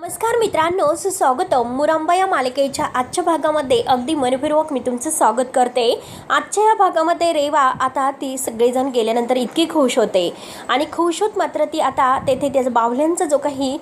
नमस्कार मित्रांनो, सुस्वागतम. मुरंबा या मालिकेच्या आजच्या भागामध्ये अगदी मनपूर्वक मी तुमचं स्वागत करते. आजच्या या भागामध्ये रेवा आता ती सगळेजण गेल्यानंतर इतकी खुश होते आणि खुश होत मात्र ती आता तेथे त्याचा बाहुल्यांचा जो काही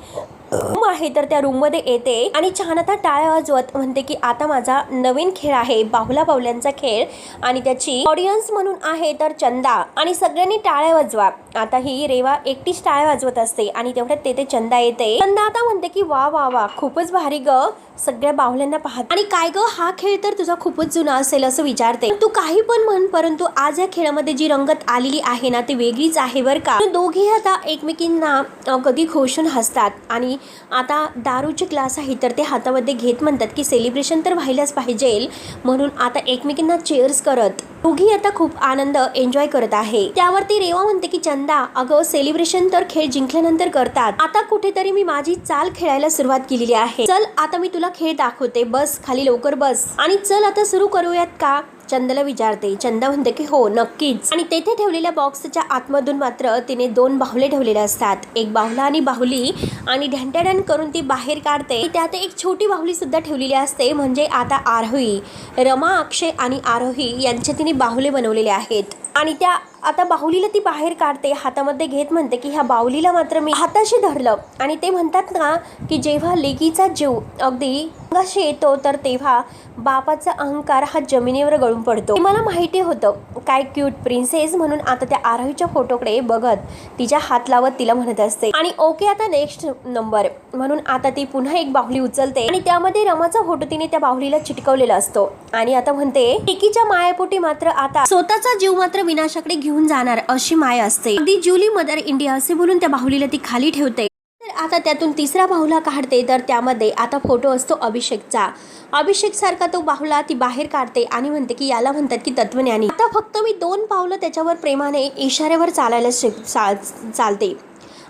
रूम आहे तर त्या रूममध्ये येते आणि छान आता टाळ्या वाजवत म्हणते की आता माझा नवीन खेळ आहे बाहुल्यांचा खेळ आणि त्याची ऑडियन्स म्हणून आहे तर चंदा आणि सगळ्यांनी टाळ्या वाजवा. आता ही रेवा एकटीच टाळ्या वाजवत असते आणि तेवढ्यात तेथे चंदा येते. चंदा आता म्हणते की वा वा वा खूपच भारी ग, सगळ्या बाहुल्यांना पाहत आणि काय ग हा खेळ तर तुझा खूपच जुना असेल असं विचारते. तू काही पण म्हण परंतु आज या खेळामध्ये जी रंगत आलेली आहे ना ती वेगळीच आहे बरं का. दोघे आता एकमेकींना कधी खोशून हसतात आणि आता दारूचे ग्लास आहे तर ते हातामध्ये घेत म्हणतात की सेलिब्रेशन तर व्हायलाच पाहिजे म्हणून आता एकमेकींना चेअर्स करत दोघी आता खूप आनंद एन्जॉय करत आहे. त्यावरती रेवा म्हणते की चंदा अगं सेलिब्रेशन तर खेळ जिंकल्यानंतर करतात, आता कुठेतरी मी माझी चाल खेळायला सुरुवात केलेली आहे. चल आता मी तुला खेळ दाखवते, बस खाली लवकर बस आणि चल आता सुरू करूयात का चंदाला विचारते. चंदा म्हणते की हो नक्कीच. आणि तेथे ठेवलेल्या बॉक्सच्या आतमधून मात्र तिने दोन बाहुले ठेवलेले असतात, एक बाहुला आणि बाहुली आणि ढॅंटॅडॅन करून ती बाहेर काढते. त्यात एक छोटी बाहुली सुद्धा ठेवलेली असते म्हणजे आता आरोही, रमा, अक्षय आणि आरोही यांचे तिने बाहुले बनवलेले आहेत आणि त्या आता बाहुलीला ती बाहेर काढते, हातामध्ये घेत म्हणते की ह्या बाहुलीला मात्र मी हाताशी धरलं आणि ते म्हणतात ना की जेव्हा लेकीचा जीव अगदी अंगाशी येतो तर तेव्हा बापाचा अहंकार हा जमिनीवर गळून पडतो. मला माहिती होतं काय क्यूट प्रिन्सेस म्हणून आता त्या आरोहीच्या फोटोकडे बघत तिच्या हात लावत तिला म्हणत असते आणि ओके आता नेक्स्ट नंबर म्हणून आता ती पुन्हा एक बाहुली उचलते आणि त्यामध्ये रमाचा फोटो तिने त्या बाहुलीला चिटकवलेला असतो आणि आता म्हणते लेकीच्या मायापोटी मात्र आता स्वतःचा जीव मात्र विनाशाकडे घेऊन जाणार अशी माया असते. अगदी जुली मदर इंडिया असे बोलून त्या बाहुलीला ती खाली ठेवते. तर आता त्यातून तिसरा बाहुला काढते तर त्यामध्ये आता फोटो असतो अभिषेकचा. अभिषेक सारखा तो बाहुला ती बाहेर काढते आणि म्हणते की याला म्हणतात की तत्वज्ञानी. आता फक्त मी 2 पावलं त्याच्यावर प्रेमाने इशाऱ्यावर चालायला चालते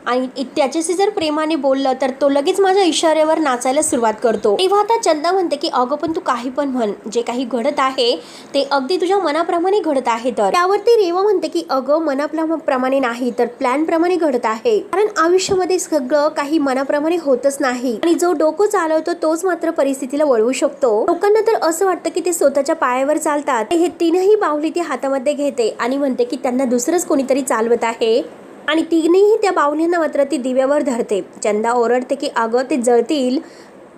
आणि त्याच्याशी जर प्रेमाने बोललं तर तो लगेच माझ्या इशाऱ्यावर नाचायला सुरुवात करतो. तेव्हा आता चंदा म्हणते की अगं पण तू काही पण म्हण, जे काही घडत आहे ते अगदी तुझ्या मनाप्रमाणे घडत आहे. तर त्यावरती रेवा म्हणते की अगं मनाप्रमाणे नाही तर प्लॅन प्रमाणे घडत आहे, कारण आयुष्यामध्ये सगळं काही मनाप्रमाणे होतच नाही आणि जो डोकं चालवतो तोच मात्र परिस्थितीला वळवू शकतो. लोकांना तर असं वाटतं की ते स्वतःच्या पायावर चालतात. हे तीनही बाहुली ती हातामध्ये घेते आणि म्हणते की त्यांना दुसरंच कोणीतरी चालवत आहे आणि तिनेही त्या बाहुल्यांना मात्र ती दिव्यावर धरते. चंदा ओरडते की अगं ते जळतील.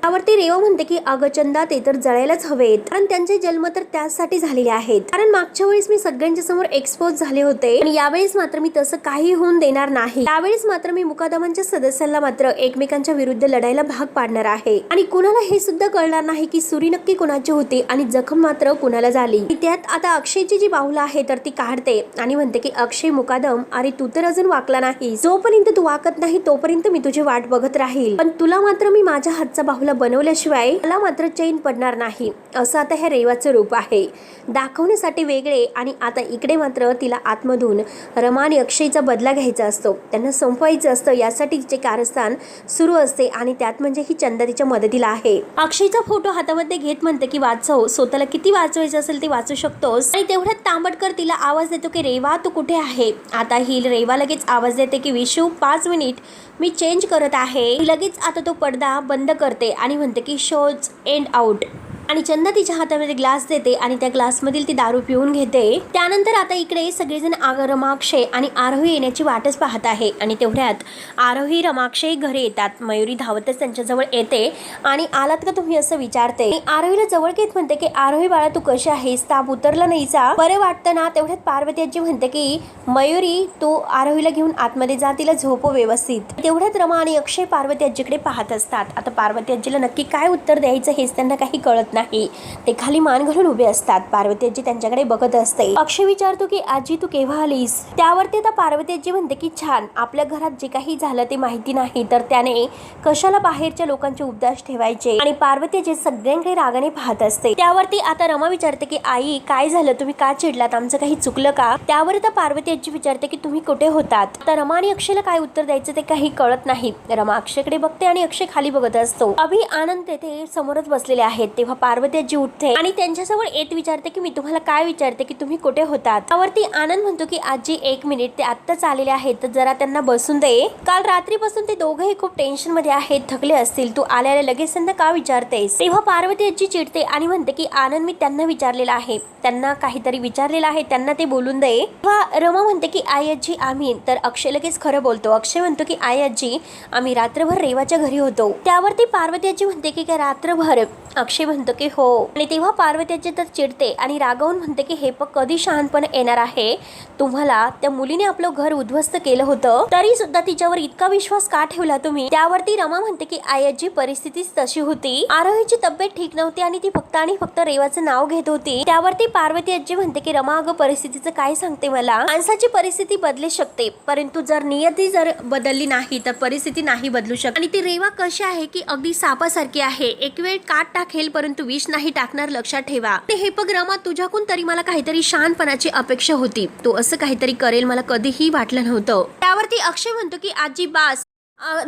त्यावरती रेवा म्हणते की अगं चंदा ते तर जळायलाच हवेत, कारण त्यांचे जन्म तर त्यासाठी झालेले आहेत, कारण मागच्या वेळेस मी सगळ्यांच्या समोर एक्सपोज झाले होते आणि यावेळेस मात्र मी तसं काही होऊन देणार नाही. यावेळेस मात्र मी मुकादमांच्या सदस्यांना मात्र एकमेकांच्या विरुद्ध लढायला भाग पाडणार आहे आणि कुणाला हे सुद्धा कळणार नाही की सुरी नक्की कुणाची होती आणि जखम मात्र कुणाला झाली. त्यात आता अक्षयची जी बाहुला आहे तर ती काढते आणि म्हणते की अक्षय मुकादम, अरे तू तर अजून वाकला नाही, जोपर्यंत तू वाकत नाही तोपर्यंत मी तुझी वाट बघत राहील, पण तुला मात्र मी माझ्या हातचा बाहुला बनवल्याशिवाय मला मात्र चैन पडणार नाही. असं आता हे रेवाचं रूप आहे दाखवण्यासाठी वेगळे. आणि आता इकडे मात्र तिला आतमधून रमा आणि अक्षयचा बदला घ्यायचा असतो, त्यांना संपवायचं असतं, यासाठी तिचे कारस्थान सुरू असते आणि त्यात म्हणजे ही चंदा तिच्या मदतीला आहे. अक्षयचा फोटो हातामध्ये घेत म्हणते की वाचव, स्वतःला किती वाचवायचं असेल ते वाचू शकतोस. आणि तेवढ्यात तांबटकर तिला आवाज देतो की रेवा तू कुठे आहे. आता ही रेवा लगेच आवाज देते की विशू 5 मिनिट मी चेंज करत आहे. लगेच आता तो पडदा बंद करते आणि म्हणते की शोज एंड आउट आणि चंदा तिच्या हातामध्ये ग्लास देते आणि त्या ग्लासमधील ती दारू पिऊन घेते. त्यानंतर आता इकडे सगळेजण रमाक्षय आणि आरोही येण्याची वाटच पाहत आहे आणि तेवढ्यात आरोही रमाक्षय घरी येतात. मयुरी धावतच त्यांच्याजवळ येते आणि आलात का तुम्ही असं विचारते. आरोहीला जवळ घेत म्हणते की आरोही बाळा तू कशी आहेस, ताप उतरला नाहीचा, बरं वाटतं ना. तेवढ्यात पार्वती आजी म्हणते की मयुरी तू आरोहीला घेऊन आतमध्ये जा, तिला झोपव व्यवस्थित. तेवढ्यात रमा आणि अक्षय पार्वती आजीकडे पाहत असतात. आता पार्वती आजीला नक्की काय उत्तर द्यायचं हेच त्यांना काही कळत नाही. ते खाली मान घालून उभे असतात. पार्वती आजी त्यांच्याकडे बघत असते. अक्षय विचारतो की आजी तू केव्हा आलीस. त्यावरती आता पार्वती आजी म्हणते की छान, आपल्या घरात जे काही झालं ते माहिती नाही तर त्याने कशाला बाहेरच्या लोकांचे उपदेश ठेवायचे. आणि पार्वती आजी सगळ्यांकडे रागाने पाहत असते. त्यावरती आता रमा विचारते की आई काय झालं, तुम्ही का चिडलात, आमचं काही चुकलं का. त्यावर आता पार्वती आजी विचारते की तुम्ही कुठे होतात. आता रमा आणि अक्षयला काय उत्तर द्यायचं ते काही कळत नाही. रमा अक्षयकडे बघते आणि अक्षय खाली बघत असतो. अभि आनंद तेथे समोरच बसलेले आहेत. तेव्हा पार्वती आजी उठते आणि त्यांच्याजवळ येत विचारते की मी तुम्हाला काय विचारते की तुम्ही कुठे होतात. त्यावरती आनंद म्हणतो की आजी 1 मिनिट, ते आत्ताच आलेले आहेत तर जरा त्यांना बसून दे. काल रात्रीपासून ते दोघेही खूप टेन्शन मध्ये आहेत, थकले असतील, तू आल्याला लगेच त्यांना का विचारतेस. तेव्हा पार्वती आजी चिडते आणि म्हणते की आनंद मी त्यांना विचारलेलं आहे, त्यांना काहीतरी विचारलेलं आहे, त्यांना ते बोलून दे. तेव्हा रमा म्हणते की आई आजी आम्ही, तर अक्षय लगेच खरं बोलतो. अक्षय म्हणतो की आई आजी आम्ही रात्रभर रेवाच्या घरी होतो. त्यावरती पार्वती आजी म्हणते की काय रात्रभर. अक्षय म्हणतो की हो. आणि तेव्हा पार्वती आजी तर चिडते आणि रागावून म्हणते की हे पण कधी शहाणपण येणार आहे तुम्हाला. त्या मुलीने आपलं घर उद्ध्वस्त केलं होतं तरी सुद्धा तिच्यावर इतका विश्वास का ठेवला तुम्ही. त्यावरती रमा म्हणते की आई आजी परिस्थितीच तशी होती, आरोहीची तब्येत ठीक नव्हती आणि ती फक्त आणि फक्त रेवाचं नाव घेत होती. त्यावरती पार्वती आजी म्हणते की रमा अगं परिस्थितीचं काय सांगते मला. माणसाची परिस्थिती बदलू शकते परंतु जर नियती जर बदलली नाही तर परिस्थिती नाही बदलू शकत. आणि ती रेवा कशी आहे की अगदी सापासारखी आहे, एक वेळ काट टाकेल परंतु विष नाही टाकणार, लक्षात ठेवा. हे बघ रमा, तुझ्याकडून तरी मला काहीतरी शानपणाची अपेक्षा होती, तू असं काहीतरी करेल मला कधीही वाटलं नव्हतं. त्यावरती अक्षय म्हणतो की आजी बास,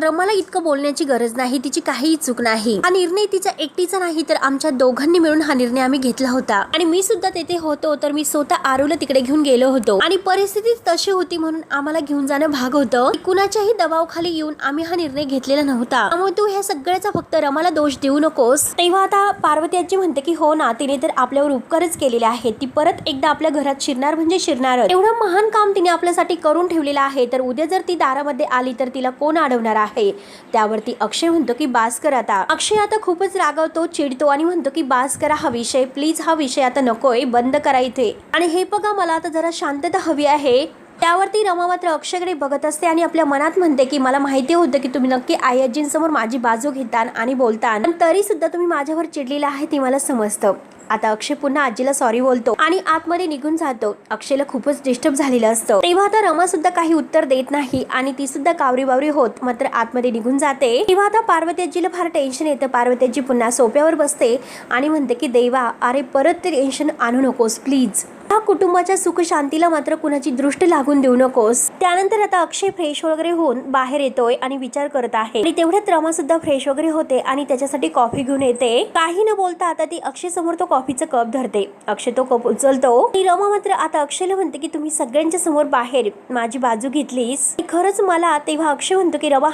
रमाला इतकं बोलण्याची गरज नाही, तिची काहीही चूक नाही. हा निर्णय तिचा एकटीचा नाही तर आमच्या दोघांनी मिळून हा निर्णय आम्ही घेतला होता. आणि मी सुद्धा तेथे होतो तर मी स्वतः आरूला तिकडे घेऊन गेलो होतो आणि परिस्थिती तशी होती म्हणून आम्हाला घेऊन जाणं भाग होतं. कुणाच्याही दबावाखाली येऊन आम्ही हा निर्णय घेतलेला नव्हता. त्यामुळे तू ह्या सगळ्याचा फक्त रमाला दोष देऊ नकोस. तेव्हा आता पार्वती आजी म्हणते की हो ना, तिने तर आपल्यावर उपकारच केलेले आहेत, ती परत एकदा आपल्या घरात शिरणार म्हणजे शिरणार. एवढं महान काम तिने आपल्यासाठी करून ठेवलेलं आहे तर उद्या जर ती दारामध्ये आली तर तिला कोण अडवणार आहे. त्यावरती अक्षय म्हणतो की बास कर आता. अक्षय आता खूपच रागावतो, चिडतो आणि म्हणतो की बास करा हा विषय, प्लीज हा विषय आता नकोय, बंद करा इथे. आणि हे बघा मला आता जरा शांतता हवी आहे. त्यावरती रमा मात्र अक्षयकडे बघत असते आणि आपल्या मनात म्हणते की मला माहिती होतं की तुम्ही नक्की आई आजींसमोर माझी बाजू घेता आणि बोलता, पण तरी सुद्धा तुम्ही माझ्यावर चिडलेला आहे ती मला समजतं. आता अक्षय पुन्हा आजीला सॉरी बोलतो आणि आतमध्ये निघून जातो. अक्षयला खूपच डिस्टर्ब झालेलं असतं. तेव्हा आता रमा सुद्धा काही उत्तर देत नाही आणि ती सुद्धा कावरी बावरी होत मात्र आतमध्ये निघून जाते. तेव्हा आता पार्वती आजीला फार टेन्शन येतं. पार्वती आजी पुन्हा सोप्यावर बसते आणि म्हणते की देवा, अरे परत ते टेन्शन आणू नकोस प्लीज. ह्या कुटुंबाच्या सुख शांतीला मात्र कुणाची दृष्टी लागून देऊ नकोस. त्यानंतर आता अक्षय फ्रेश वगैरे होऊन बाहेर येतोय आणि विचार करत आहे आणि तेवढ्यात रमा सुद्धा फ्रेश वगैरे होते आणि त्याच्यासाठी कॉफी घेऊन येते. काही न बोलता आता ती अक्षय समोर तो कॉफीचा कप धरते. अक्षय तो कप उचलतो आणि रमा मात्र आता अक्षयला म्हणते की तुम्ही सगळ्यांच्या समोर बाहेर माझी बाजू घेतलीस, खरंच मला. तेव्हा अक्षय म्हणतो की रमा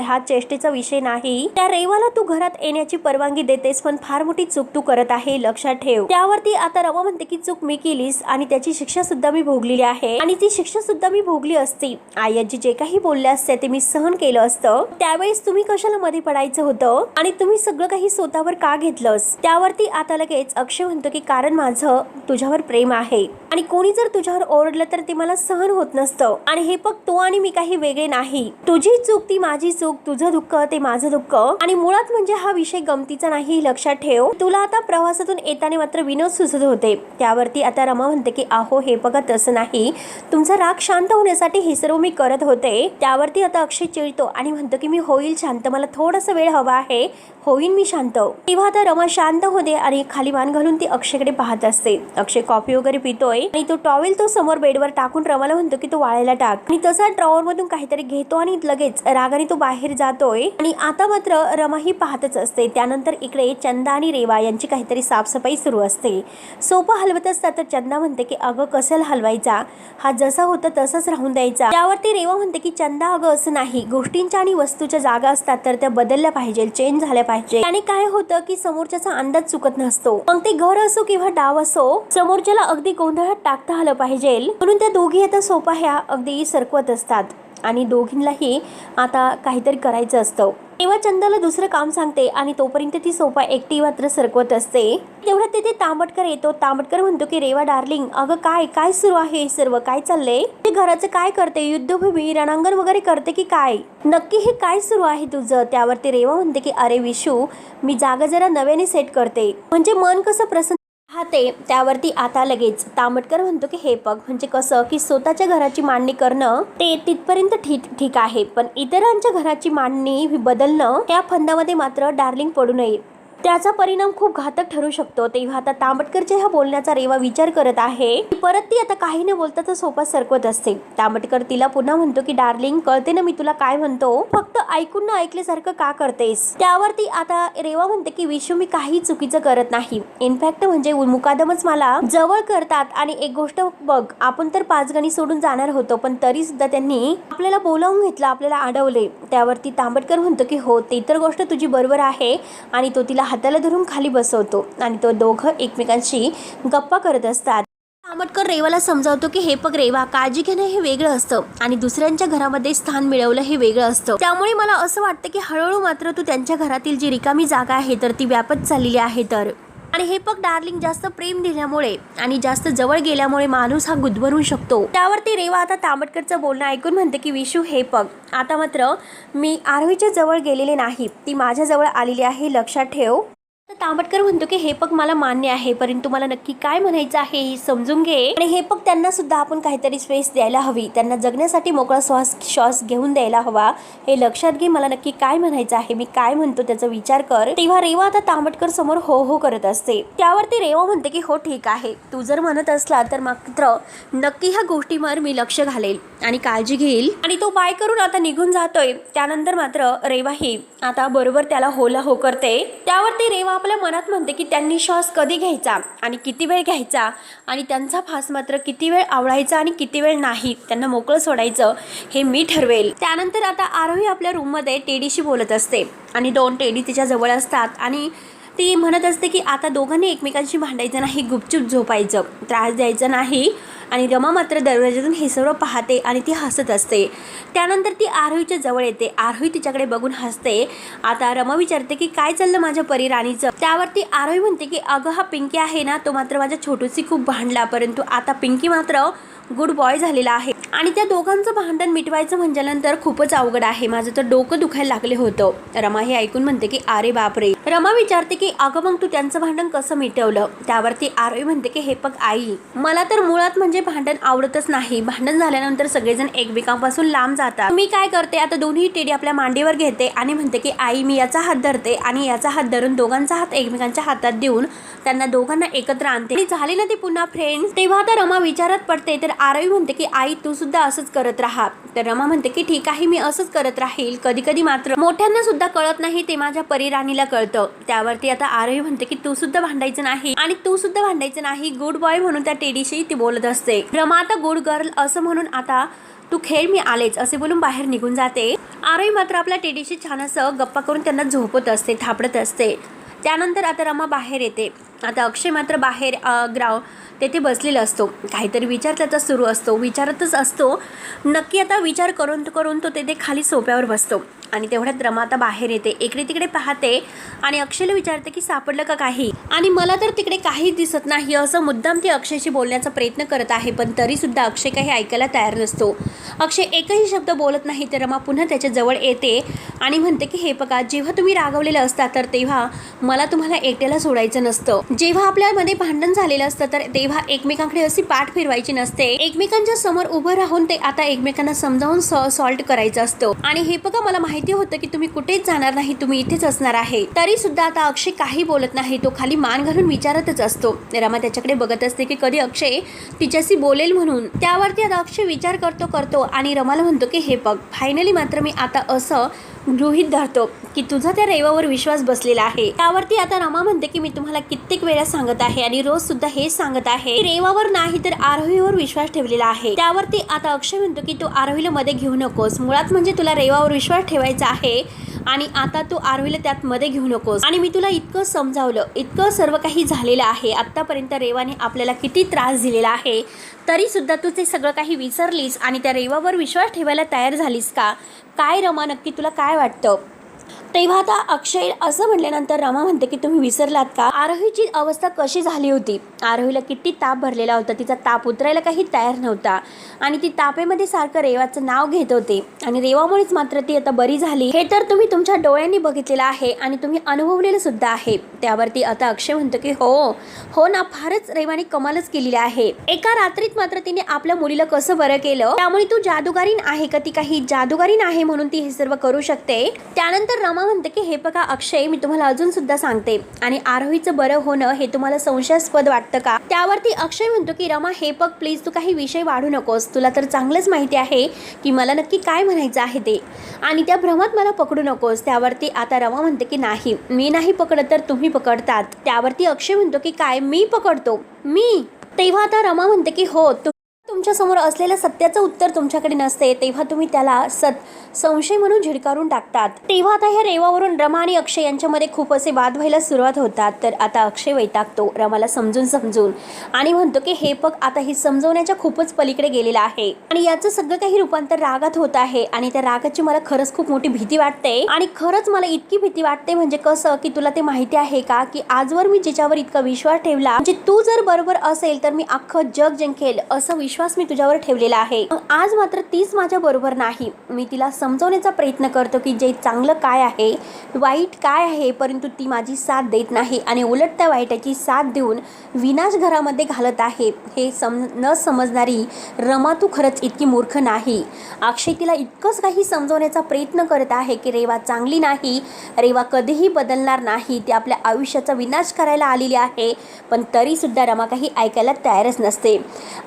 हा चेष्टेचा विषय नाही, त्या रेवाला तू घरात येण्याची परवानगी देतेस पण फार मोठी चूक तू करत आहे, लक्षात ठेव. त्यावरती आता रमा म्हणते की चूक मी केली आणि त्याची शिक्षा सुद्धा मी भोगलेली आहे आणि ती शिक्षा सुद्धा मी भोगली असती. आई आजी जे काही बोलले असते ते मी सहन केलं असतं. त्यावेळेस तुम्ही कशाला मध्ये पडायचं होतं आणि तुम्ही सगळं काही स्वतःवर का घेतलंस. त्यावरती आता लगेच अक्षय म्हणतो की कारण माझं तुझ्यावर प्रेम आहे आणि कोणी जर तुझ्यावर ओरडलं तर ते मला सहन होत नसतं. आणि हे बघ, तू आणि मी काही वेगळे नाही, तुझी चूक ती माझी चूक, तुझं दुःख ते माझं दुःख आणि मुळात म्हणजे हा विषय गमतीचा नाही, लक्षात ठेव. तुला आता प्रवासातून येताना मात्र विनोद सुचत होते. त्यावरती आता रमा म्हणते की अहो हे बघा तसं नाही, तुमचा राग शांत होण्यासाठी हे सर्व मी करत होते. त्यावरती आता अक्षय चिडतो आणि म्हणतो की मी होईल शांत, मला थोडासा वेळ हवा आहे, होईन मी शांत. तेव्हा आता रमा शांत होते आणि खाली मान घालून ती अक्षयकडे पाहत असते. अक्षय कॉफी वगैरे पितोय आणि तो टॉवेल तो समोर बेडवर टाकून रमाला म्हणतो की तो वाळायला टाक आणि तसा ड्रॉवर मधून काहीतरी घेतो आणि लगेच रागाने तो बाहेर जातोय. आणि आता मात्र रमा ही पाहतच असते. त्यानंतर इकडे चंदा आणि रेवा यांची काहीतरी साफसफाई सुरू असते. सोपा हलवत असतात तर चंदा म्हणते की अगं कशाला हलवायचा, हा जसा होता तसाच राहून द्यायचा. त्यावरती रेवा म्हणते की चंदा अगं असं नाही, गोष्टींच्या आणि वस्तूच्या जागा असतात तर त्या बदलल्या पाहिजे, चेंज झाल्या पाहिजे. आणि काय होतं की समोरच्याचा अंदाज चुकत नसतो, मग ते घर असो किंवा डाव असो, समोरच्याला अगदी गोंधळात टाकता आलं पाहिजे. म्हणून त्या दोघी आता सोपा ह्या अगदी सरकवत असतात आणि दोघींनाही आता काहीतरी करायचं असतं. तेव्हा चंदाला दुसरं काम सांगते आणि तोपर्यंत ती सोफा एकटी मात्र सरकवत असते. तेवढ्यात तिथे तांबटकर येतो. तांबटकर म्हणतो की रेवा डार्लिंग, अगं काय काय सुरू आहे, सर्व काय चाललंय, ते घराचं काय करते, युद्धभूमी रणांगण वगैरे करते की काय, नक्की हे काय सुरू आहे तुझं. त्यावरती रेवा म्हणते की अरे विशू, मी जागा जरा नव्याने सेट करते म्हणजे मन कसं प्रसन्न राहते. त्यावरती आता लगेच तांबटकर म्हणतो की हे बघ, म्हणजे कसं की स्वतःच्या घराची मांडणी करणं ते तिथपर्यंत ठीक आहे, पण इतरांच्या घराची मांडणी बदलणं त्या फंदामध्ये मात्र डार्लिंग पडू नये. त्याचा परिणाम खूप घातक ठरू शकतो. तेव्हा आता तांबटकरच्या ह्या बोलण्याचा रेवा विचार करत आहे. परत ती आता काही न बोलता तर सोफा सरकवत असते. तांबटकर तिला पुन्हा म्हणतो की डार्लिंग, कळते ना मी तुला काय म्हणतो, फक्त ऐकून न ऐकल्यासारखं का करतेस. त्यावरती आता रेवा म्हणते की विशू, मी काही चुकीचं करत नाही. इनफॅक्ट म्हणजे मुकादमच मला जवळ करतात. आणि एक गोष्ट बघ, आपण तर 5 गणी सोडून जाणार होतो, पण तरी सुद्धा त्यांनी आपल्याला बोलावून घेतलं, आपल्याला अडवले. त्यावरती तांबटकर म्हणतो की हो, ते तर गोष्ट तुझी बरोबर आहे. आणि तो तिला हाताला धरून खाली बसवतो आणि तो दोघं एकमेकांशी गप्पा करत असतात. तांबटकर रेवाला समजावतो की हे बघ रेवा, काळजी घेणं हे वेगळं असतं आणि दुसऱ्यांच्या घरामध्ये स्थान मिळवलं हे वेगळं असतं. त्यामुळे मला असं वाटतं की हळूहळू मात्र तू त्यांच्या घरातील जी रिकामी जागा आहे तर ती व्यापत चाललेली आहे. तर आणि हे बघ डार्लिंग, जास्त प्रेम दिल्यामुळे आणि जास्त जवळ गेल्यामुळे माणूस हा गुदमरू शकतो. त्यावरती रेवा आता तांबटकरचं बोलणं ऐकून म्हणते की विशू, हे बघ, आता मात्र मी आरोहीच्या जवळ गेलेले नाही, ती माझ्या जवळ आलेली आहे, लक्षात ठेव. तांबटकर म्हणतो की हे पग मला मान्य आहे, परंतु मला नक्की काय म्हणायचं आहे हे समजून घे. आणि हे पग त्यांना सुद्धा आपण काहीतरी स्पेस द्यायला हवी, त्यांना जगण्यासाठी मोकळा श्वास घेऊन द्यायला हवा. हे लक्षात घे, मला नक्की काय म्हणायचं आहे, मी काय म्हणतो त्याचा विचार कर. तेव्हा रेवा आता तांबटकर समोर हो हो करत असते. त्यावरती रेवा म्हणते की हो ठीक आहे, तू जर म्हणत असला तर मात्र नक्की ह्या गोष्टीवर मी लक्ष घालेल आणि काळजी घेईल. आणि तो बाय करून आता निघून जातोय. त्यानंतर मात्र रेवा ही आता बरोबर त्याला होला हो करते. त्यावरती रेवा आपल्या मनात म्हणते की त्यांनी श्वास कधी घ्यायचा आणि किती वेळ घ्यायचा आणि त्यांचा फास मात्र किती वेळ आवळायचा आणि किती वेळ नाही, त्यांना मोकळं सोडायचं हे मी ठरवेल. त्यानंतर आता आरोही आपल्या रूममध्ये टेडीशी बोलत असते आणि 2 टेडी तिच्या जवळ असतात आणि ती म्हणत असते की आता दोघांनी एकमेकांशी भांडायचं नाही, गुपचूप झोपायचं, त्रास द्यायचा नाही. आणि रमा मात्र दरवाजातून हे सर्व पाहते आणि ती हसत असते. त्यानंतर ती आरोहीच्या जवळ येते. आरोही तिच्याकडे बघून हसते. आता रमा विचारते की काय चाललं माझ्या परीराणीचं. त्यावरती आरोही म्हणते की अगं, हा पिंकी आहे ना, तो मात्र माझ्या छोटूशी खूप भांडला, परंतु आता पिंकी मात्र गुड बॉय झालेला आहे आणि त्या दोघांचं भांडण मिटवायचं म्हटल्यानंतर खूपच अवघड आहे, माझं तर डोकं दुखायला लागले होतं. रमा हे ऐकून म्हणते की अरे बापरे. रमा विचारते की अगं मग तू त्यांचं भांडण कसं मिटवलं. त्यावरती आरोही म्हणते की हे बघ आई, मला तर मुळात म्हणजे भांडण आवडतच नाही. भांडण झाल्यानंतर सगळेजण एकमेकांपासून लांब जातात. मी काय करते, आता दोन्ही टेडी आपल्या मांडीवर घेते आणि म्हणते की आई, मी याचा हात धरते आणि याचा हात धरून दोघांचा हात एकमेकांच्या हातात देऊन त्यांना दोघांना एकत्र आणते. आणि झाले ना ते पुन्हा फ्रेंड्स. तेव्हा आता रमा विचारात पडते. तर आरोही म्हणते की आई, तू सुद्धा असंच करत राहा. तर रमा म्हणते की ठीक आहे, मी असंच करत राहील. कधी कधी मात्र मोठ्यांना सुद्धा कळत नाही ते माझ्या परीराणीला कळतं. त्यावरती आता आरोही म्हणते की तू सुद्धा भांडायचं नाही आणि तू सुद्धा भांडायचं नाही, गुड बॉय म्हणून त्या टेडीशी ती बोलत असते. रमा आता गुड गर्ल असं म्हणून आता तू खेळ, मी आलेच असे बोलून बाहेर निघून जाते. आरोही मात्र आपल्या टेडीशी छान असं गप्पा करून त्यांना झोपत असते, थापडत असते. त्यानंतर आता रमा बाहेर येते. आता अक्षय मात्र बाहेर तेथे बसलेला असतो. काहीतरी विचार त्याचा सुरू असतो, विचारतच असतो. नक्की आता विचार करून तो तेथे खाली सोफ्यावर बसतो आणि तेवढ्यात रमा आता बाहेर येते. इकडे तिकडे पाहते आणि अक्षयला विचारते की सापडलं का काही. आणि मला तर तिकडे काहीच दिसत नाही असं मुद्दाम ती अक्षयशी बोलण्याचा प्रयत्न करत आहे, पण तरी सुद्धा अक्षय काही ऐकायला तयार नसतो. अक्षय एकही शब्द बोलत नाही. तर रमा पुन्हा त्याच्या जवळ येते आणि म्हणते की हे बघा, जेव्हा तुम्ही रागवलेलं असता तर तेव्हा मला तुम्हाला एकट्याला सोडायचं नसतं. जेव्हा आपल्यामध्ये भांडण झालेलं असतं तर तेव्हा एकमेकांकडे अशी पाठ फिरवायची नसते. एकमेकांच्या समोर उभं राहून ते आता एकमेकांना समजावून सॉल्ट करायचं असतं. आणि हे बघा, मला माहिती होतं की तुम्ही कुठेच जाणार नाही, तुम्ही इथेच असणार आहे. तरी सुद्धा आता अक्षय काही बोलत नाही. तो खाली मान घालून विचारतच असतो. रमा त्याच्याकडे बघत असते की कधी अक्षय तिच्याशी बोलेल म्हणून. त्यावरती आता अक्षय विचार करतो आणि रमाला म्हणतो की हे बघ, फायनली मात्र मी आता असं गृहीत धरतो की तुझा त्या रेवावर विश्वास बसलेला आहे. त्यावरती आता रमा म्हणते की मी तुम्हाला कित्येक वेळा सांगत आहे आणि रोज सुद्धा हेच सांगत आहे, रेवावर नाही तर आरोहीवर विश्वास ठेवलेला आहे. त्यावरती आता अक्षय म्हणतो की तू आरोहीला मध्ये घेऊ नकोस. मुळात म्हणजे तुला रेवावर विश्वास ठेवायचा आहे आणि आता तू आरोहीला त्यात मध्ये घेऊ नकोस. आणि मी तुला इतकं समजावलं, इतकं सर्व काही झालेलं आहे. आतापर्यंत रेवाने आपल्याला किती त्रास दिलेला आहे, तरी सुद्धा तू ते सगळं काही विसरलीस आणि त्या रेवावर विश्वास ठेवायला तयार झालीस का. काय रमा, नक्की तुला काय वाटतं. तेव्हा आता अक्षय असं म्हटल्यानंतर रमा म्हणते की तुम्ही विसरलात का, आरोहीची अवस्था कशी झाली होती. आरोहीला किती ताप भरलेला होता, तिचा ताप उतरायला काही तयार नव्हता आणि ती तापेमध्ये सारखं रेवाचं नाव घेत होते आणि रेवामुळेच मात्र ती आता बरी झाली. हे तर तुम्ही तुमच्या डोळ्यांनी बघितलेलं आहे आणि तुम्ही अनुभवलेलं सुद्धा आहे. त्यावरती आता अक्षय म्हणतो की हो ना, फारच रेवाने कमालच केलेली आहे. एका रात्रीत मात्र तिने आपल्या मुलीला कसं बरं केलं. त्यामुळे तू जादूगारीन आहे का, ती काही जादूगारीन आहे म्हणून ती हे सर्व करू शकते. त्यानंतर रमा रमा म्हणते की हे बघा अक्षय, मी तुम्हाला अजून सुद्धा सांगते, आणि आरोहीचं बरं होणं हे तुम्हाला संशयास्पद वाटतं का? त्यावरती अक्षय म्हणतो की रमा हे बघ प्लीज, तू काही विषय वाढू नकोस, तुला तर चांगलंच माहिती आहे की मला नक्की काय म्हणायचं आहे ते, आणि त्या भ्रमात मला पकडू नकोस. त्यावरती आता रमा म्हणते की नाही, मी नाही पकडत तर तुम्ही पकडतात. त्यावरती अक्षय म्हणतो की काय, मी पकडतो? मी? तेव्हा आता रमा म्हणते की हो, तुमच्या समोर असलेल्या सत्याचं उत्तर तुमच्याकडे नसते तेव्हा तुम्ही त्याला संशय म्हणून झिडकारून टाकतात. तेव्हा आता ह्या रेवावरून रमा आणि अक्षय यांच्यामध्ये खूप असे वाद व्हायला सुरुवात होतात. तर आता अक्षय वैतागतो रमाला समजून आणि म्हणतो की हे बघ, आता ही समजवण्याच्या खूपच पलीकडे गेलेला आहे आणि याचं सगळं काही रूपांतर रागात होत आहे, आणि त्या रागाची मला खरंच खूप मोठी भीती वाटते. आणि खरंच मला इतकी भीती वाटते म्हणजे कसं, की तुला ते माहिती आहे का की आजवर मी जिच्यावर इतका विश्वास ठेवला, म्हणजे तू जर बरोबर असेल तर मी अख्खं जग जिंकेल असं विश्वास मी तुझ्यावर ठेवलेला आहे. आज मात्र तीच माझ्या बरोबर नाही. मी तिला समजवण्याचा प्रयत्न करतो की जे चांगलं काय आहे, वाईट काय आहे, परंतु ती माझी साथ देत नाही आणि उलट त्या वाईटाची साथ देऊन विनाश घरामध्ये घालत आहे. हे न समजणारी रमा तू खरंच इतकी मूर्ख नाही. अक्षय तिला इतकंच काही समजवण्याचा प्रयत्न करत आहे की रेवा चांगली नाही, रेवा कधीही बदलणार नाही, ती आपल्या आयुष्याचा विनाश करायला आलेली आहे. पण तरी सुद्धा रमा काही ऐकायला तयारच नसते.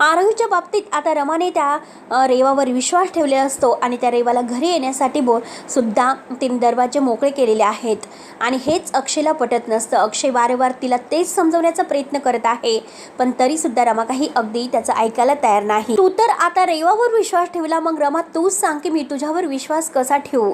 आरोहीच्या बाबतीत आता रमाने त्या रेवावर विश्वास ठेवलेला असतो आणि त्या रेवाला घरी येण्यासाठी सुद्धा तिने दरवाजे मोकळे केलेले आहेत, आणि हेच अक्षयला पटत नसतं. अक्षय वारंवार तिला तेच समजवण्याचा प्रयत्न करत आहे, पण तरी सुद्धा रमा काही अगदी त्याचं ऐकायला तयार नाही. तू तर आता रेवावर विश्वास ठेवला, मग रमा तूच सांग की मी तुझ्यावर विश्वास कसा ठेवू?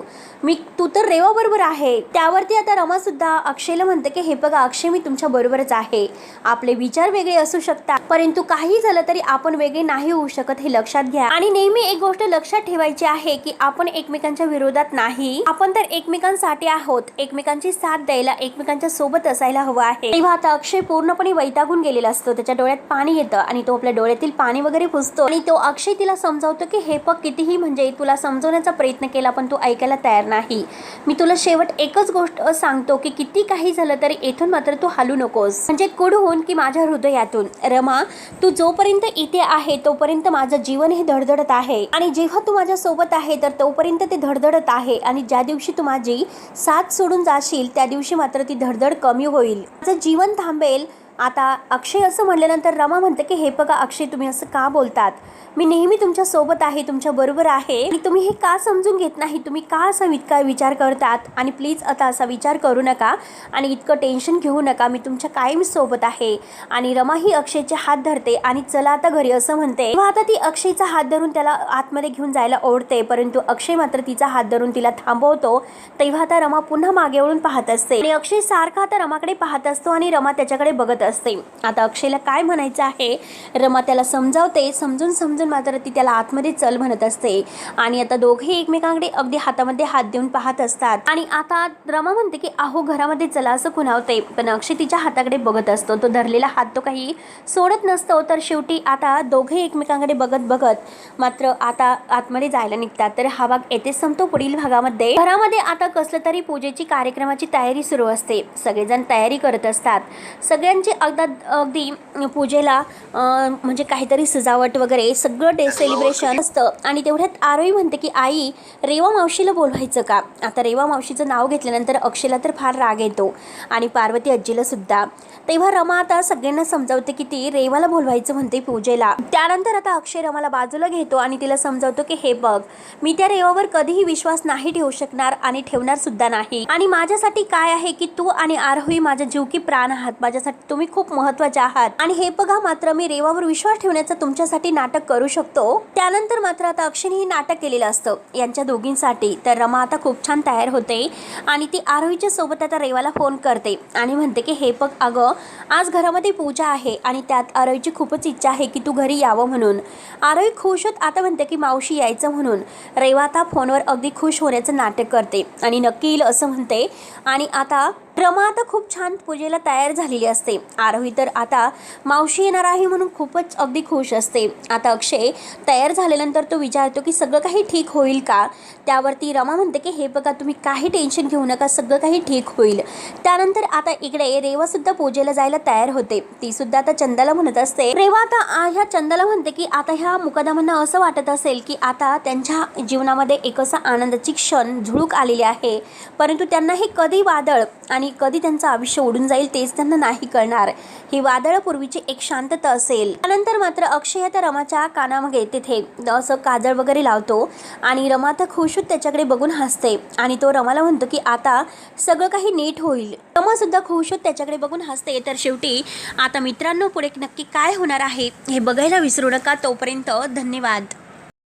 तू तर रेवा बरोबर आहे. त्यावरती आता रमा सुद्धा अक्षयला म्हणते की हे बघा अक्षय, मी तुमच्या बरोबरच आहे. आपले विचार वेगळे असू शकतात, परंतु काही झालं तरी आपण वेगळे नाही होऊ शकत, हे लक्षात घ्या. आणि नेहमी एक गोष्ट लक्षात ठेवायची आहे की आपण एकमेकांच्या विरोधात नाही, आपण तर एकमेकांसाठी आहोत. एकमेकांची साथ द्यायला, एकमेकांच्या सोबत असायला हवं आहे. तेव्हा आता अक्षय पूर्णपणे वैतागून गेलेला असतो. त्याच्या डोळ्यात पाणी येतं आणि तो आपल्या डोळ्यातील पाणी वगैरे पुसतो आणि तो अक्षय तिला समजावतो की हे बघ, कितीही म्हणजे तुला समजवण्याचा प्रयत्न केला पण तू ऐकायला तयार नाही. मी तुला शेवट एकच गोष्ट सांगतो की किती काही झालं तरी येथून मात्र तू हलू नकोस, म्हणजे कुठून की माझ्या हृदयातून. रमा, तू जोपर्यंत इथे आहे तोपर्यंत माझं जीवन हे धडधडत आहे, आणि जेव्हा तू माझ्या सोबत आहे तर तोपर्यंत ते धडधडत आहे, आणि ज्या दिवशी तू माझी साथ सोडून जाशील त्या दिवशी मात्र ती धडधड कमी होईल, माझं जीवन थांबेल. आता अक्षय असं म्हटल्यानंतर रमा म्हणते की हे बघा अक्षय, तुम्ही असं का बोलतात? मी नेहमी तुमच्या सोबत आहे, तुमच्या बरोबर आहे, आणि तुम्ही हे का समजून घेत नाही? तुम्ही का असा इतका विचार करतात? आणि प्लीज आता असा विचार करू नका आणि इतकं टेन्शन घेऊ नका, मी तुमच्या कायम सोबत आहे. आणि रमा ही अक्षयचे हात धरते आणि चला आता घरी असं म्हणते. तेव्हा आता ती अक्षयचा हात धरून त्याला आतमध्ये घेऊन जायला ओढते, परंतु अक्षय मात्र तिचा हात धरून तिला थांबवतो. तेव्हा आता रमा पुन्हा मागे वळून पाहत असते आणि अक्षय सारखा आता रमाकडे पाहत असतो आणि रमा त्याच्याकडे बघत असते. आता अक्षयला काय म्हणायचं आहे रमा त्याला समजावते, समजून मात्र ती त्याला आतमध्ये चल म्हणत असते. आणि आता दोघे एकमेकांकडे अगदी हातामध्ये हात देऊन पाहत असतात. आणि आता रमा म्हणते की अहो घरामध्ये चला असं खुणावते, पण अक्षय तिच्या हाताकडे बघत असतो. तो धरलेला हात तो काही सोडत नसतो. तर शेवटी आता दोघे एकमेकांकडे बघत मात्र आता आतमध्ये जायला निघतात. तर हा भाग येथेच संपतो. पुढील भागामध्ये घरामध्ये आता कसलं तरी पूजेची कार्यक्रमाची तयारी सुरू असते. सगळेजण तयारी करत असतात. सगळ्यांचे अगदी पूजेला म्हणजे काहीतरी सजावट वगैरे सगळं सेलिब्रेशन असतं. आणि तेवढ्यात आरोही म्हणते की आई, रेवा मावशीला बोलवायचं का? आता रेवा मावशीचं नाव घेतल्यानंतर अक्षयला तर फार राग येतो आणि पार्वती आजीला सुद्धा. तेव्हा रमा आता सगळ्यांना समजावते की ती रेवाला बोलवायचं म्हणते पूजेला. त्यानंतर आता अक्षय रमाला बाजूला घेतो आणि तिला समजावतो की हे बघ, मी त्या रेवावर कधीही विश्वास नाही ठेवू शकणार आणि ठेवणार सुद्धा नाही. आणि माझ्यासाठी काय आहे की तू आणि आरोही माझा जीव की प्राण आहात. माझ्यासाठी तुम्ही खूप महत्त्वाचे आहात. आणि हे बघा, मात्र मी रेवावर विश्वास ठेवण्याचं तुमच्यासाठी नाटक करू शकतो. त्यानंतर मात्र आता अक्षयने हे नाटक केलेलं असतं यांच्या दोघींसाठी. तर रमा आता खूप छान तयार होते आणि ती आरोहीच्या सोबत आता रेवाला फोन करते आणि म्हणते की हे बघ अगं, आज घरामध्ये पूजा आहे आणि त्यात आरोहीची खूपच इच्छा आहे की तू घरी यावं म्हणून. आरोही खुश होत आता म्हणते की मावशी यायचं म्हणून. रेवा आता फोनवर अगदी खुश होण्याचं नाटक करते आणि नक्की येईल असं म्हणते. आणि आता रमा आता खूप छान पूजेला तयार झालेली असते. आरोही तर आता मावशी येणार आहे म्हणून खूपच अगदी खुश असते. आता अक्षय तयार झाल्यानंतर तो विचारतो की सगळं काही ठीक होईल का. त्यावरती रमा म्हणते की हे बघा, तुम्ही काही टेन्शन घेऊ नका, सगळं काही ठीक होईल. त्यानंतर आता इकडे रेवा सुद्धा पूजेला जायला तयार होते. ती सुद्धा आता चंदाला म्हणत असते. रेवा आता ह्या चंदाला म्हणते की आता ह्या मुकदमांना असं वाटत असेल की आता त्यांच्या जीवनामध्ये एक असा आनंदाची क्षण झुळूक आलेली आहे, परंतु त्यांना हे कधी वादळ आणि कधी त्यांचं आयुष्य उडून जाईल तेच त्यांना नाही कळणार. ही वादळापूर्वीची एक शांतता असेल. त्यानंतर मात्र अक्षय आता रमाच्या कानामध्ये तिथे असं काजळ वगैरे लावतो आणि रमा तर खुश होत त्याच्याकडे बघून हसते आणि तो रमाला म्हणतो की आता सगळं काही नीट होईल. रमा सुद्धा खुश होत त्याच्याकडे बघून हसते. तर शेवटी आता मित्रांनो, पुढे नक्की काय होणार आहे हे बघायला विसरू नका. तोपर्यंत धन्यवाद.